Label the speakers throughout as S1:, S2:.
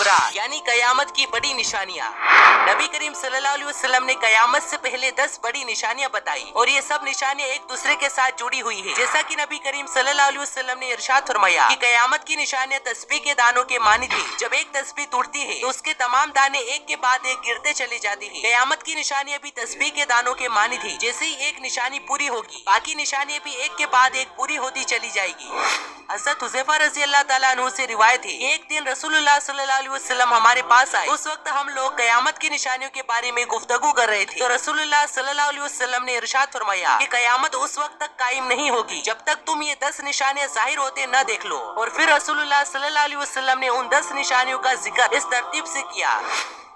S1: कुबरा यानी कयामत की बड़ी निशानियाँ। नबी करीम सल्लल्लाहु अलैहि वसल्लम ने कयामत से पहले 10 बड़ी निशानियाँ बताई और ये सब निशानियाँ एक दूसरे के साथ जुड़ी हुई है। जैसा कि नबी करीम सल्लल्लाहु अलैहि वसल्लम ने इरशाद फरमाया कि कयामत की निशानियाँ तस्बीह के दानों के मानित है। जब एक तस्बीह टूटती है तो उसके तमाम दाने एक के बाद एक गिरते चले जाते हैं। कयामत की निशानियाँ भी तस्बीह के दानों के मानित है। जैसे ही एक निशानी पूरी होगी बाकी निशानियाँ भी एक के बाद एक पूरी होती चली जाएगी। हज़रत हुज़ैफा रज़ी अल्लाह ताला अन्हु से रिवायत है, एक दिन रसूलुल्लाह सल्लल्लाहु अलैहि वसल्लम हमारे पास आए। उस वक्त हम लोग कयामत की निशानियों के बारे में गुफ्तगू कर रहे थे तो रसूलुल्लाह सल्लल्लाहु अलैहि वसल्लम ने इरशाद फरमाया कि कयामत उस वक्त तक कायम नहीं होगी जब तक तुम ये 10 निशानियां जाहिर होते न देख लो। और फिर रसूलुल्लाह सल्लल्लाहु अलैहि वसल्लम ने उन 10 निशानियों का जिक्र इस तरतीब से किया।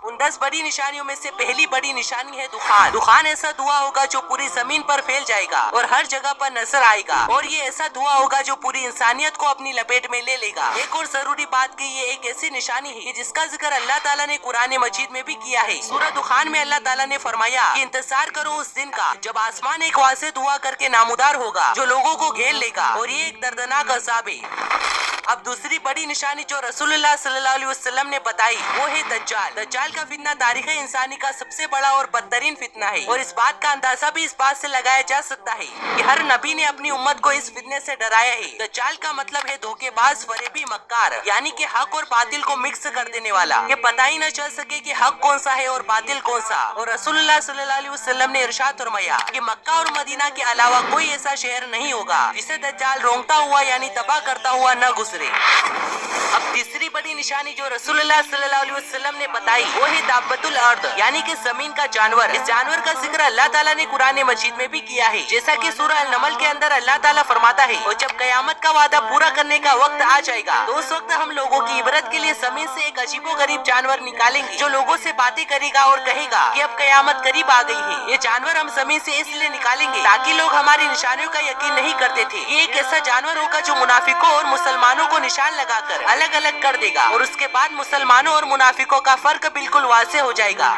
S1: उन 10 बड़ी निशानियों में से पहली बड़ी निशानी है दुखान। दुखान ऐसा धुआं होगा जो पूरी जमीन पर फैल जाएगा और हर जगह पर नजर आएगा और ये ऐसा धुआं होगा जो पूरी इंसानियत को अपनी लपेट में ले लेगा। एक और जरूरी बात की ये एक ऐसी निशानी है जिसका जिक्र अल्लाह ताला ने कुरान मजीद में भी किया है। सूरह दुखान में अल्लाह ताला ने फरमाया कि इंतजार करो उस दिन का जब आसमान एक वासे धुआं करके नामुदार होगा जो लोगों को घेर लेगा और ये एक दर्दनाक अज़ाब है। अब दूसरी बड़ी निशानी जो रसूलुल्लाह सल्लल्लाहु अलैहि वसल्लम ने बताई वो है दज्जाल। दज्जाल का फितना तारीख इंसानी का सबसे बड़ा और बदतरीन फितना है और इस बात का अंदाजा भी इस बात से लगाया जा सकता है कि हर नबी ने अपनी उम्मत को इस फितने से डराया है। दज्जाल का मतलब है धोखेबाज, फरेबी, मक्कार, यानी कि हक और बातिल को मिक्स कर देने वाला, कि पता ही न चल सके कि हक कौन सा है और बातिल कौन सा। और रसूलुल्लाह सल्लल्लाहु अलैहि वसल्लम ने इरशाद फरमाया कि मक्का और मदीना के अलावा कोई ऐसा शहर नहीं होगा जिसे दज्जाल रोंगता हुआ यानी तबाह करता हुआ न गुजरे। अब तीसरी बड़ी निशानी जो रसूलुल्लाह सल्लल्लाहु अलैहि वसल्लम ने बताई वो है दाब्बतुल अर्द यानी कि जमीन का जानवर। इस जानवर का जिक्र अल्लाह ताला ने कुरान मजीद में भी किया है। जैसा कि सूरह अल-नमल के अंदर अल्लाह ताला फरमाता है, और जब कयामत का वादा पूरा करने का वक्त आ जाएगा तो उस वक्त हम लोगों की इबरत के लिए जमीन से एक अजीबो गरीब जानवर निकालेंगे जो लोगों से बातें करेगा और कहेगा कि अब कयामत करीब आ गई है। ये जानवर हम जमीन से इसलिए निकालेंगे ताकि लोग हमारी निशानियों का यकीन नहीं करते थे। ये एक ऐसा जानवर होगा जो मुनाफिकों और मुसलमानों को निशान लगाकर अलग अलग कर देगा और उसके बाद मुसलमानों और मुनाफिकों का फर्क बिल्कुल वाज़ेह हो जाएगा।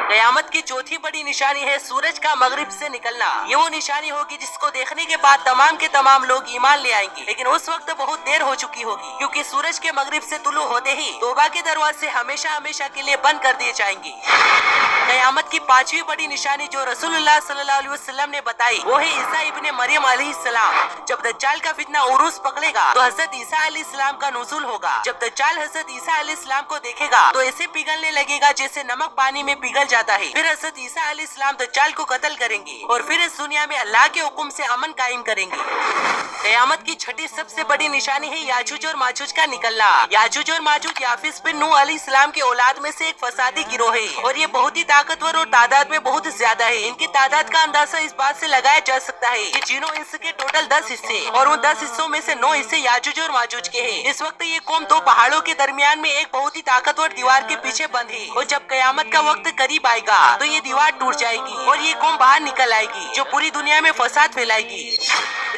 S1: कयामत की चौथी बड़ी निशानी है सूरज का मगरिब से निकलना। ये वो निशानी होगी जिसको देखने के बाद तमाम के तमाम लोग ईमान ले आएंगे, लेकिन उस वक्त बहुत देर हो चुकी होगी क्योंकि सूरज के मगरिब से तुलू होते ही तौबा के दरवाजे हमेशा हमेशा के लिए बंद कर दिए जाएंगे। कयामत की पांचवी बड़ी निशानी जो रसूलुल्लाह सल्लल्लाहु अलैहि वसल्लम ने बताई वो है ईसा इब्ने मरियम अलैहिस्सलाम। जब दज्जाल का फितना उरूस पकड़ेगा तो हजरत ईसा अलैहिस्सलाम का नुज़ूल होगा। जब दज्जाल हजरत ईसा अलैहिस्सलाम को देखेगा तो ऐसे पिघलने लगेगा जैसे नमक पानी में पिघल जाता है। फिर हजरत ईसा अलैहिस्सलाम दज्जाल को कत्ल करेंगे और फिर इस दुनिया में अल्लाह के हुक्म से अमन कायम करेंगे। कयामत की छठी सबसे बड़ी निशानी है याजूज और माजूज का निकलना। याजूज और माजूज याफिस बिन नूह अलैहिस्सलाम के औलाद में से एक फसादी गिरोह है और ये बहुत ही ताकतवर और तादाद में बहुत ज्यादा है। इनकी तादाद का अंदाजा इस बात से लगाया जा सकता है कि जिनों इंस के टोटल 10 हिस्से और उन 10 हिस्सों में से 9 हिस्से याजूज और माजूज के हैं। इस वक्त ये कौम 2 पहाड़ों के दरमियान में एक बहुत ही ताकतवर दीवार के पीछे बंद है और जब कयामत का वक्त करीब आएगा तो ये दीवार टूट जाएगी और ये कौम बाहर निकल आएगी जो पूरी दुनिया में फसाद फैलाएगी।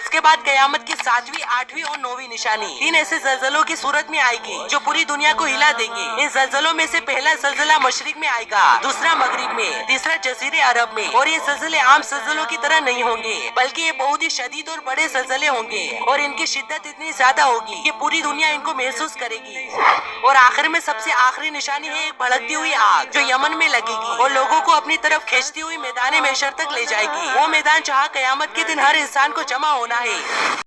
S1: इसके बाद कयामत की 7वीं, 8वीं और 9वीं निशानी 3 ऐसे जलजलों की सूरत में आएगी जो पूरी दुनिया को हिला देंगे। इन जलजलों में से पहला जलजला मशरिक में आएगा, दूसरा मगरिब में, तीसरा जजीरे अरब में। और ये जलजले आम जलजलों की तरह नहीं होंगे बल्कि ये बहुत ही शदीद और बड़े जलजले होंगे और इनकी शिद्दत इतनी ज्यादा होगी कि पूरी दुनिया इनको महसूस करेगी। और आखिर में सबसे आखिरी निशानी है एक भड़कती हुई आग जो यमन में लगेगी और लोगों को अपनी तरफ खींचती हुई मैदान महशर तक ले जाएगी। वो मैदान जहाँ कयामत के दिन हर इंसान को जमा होना है।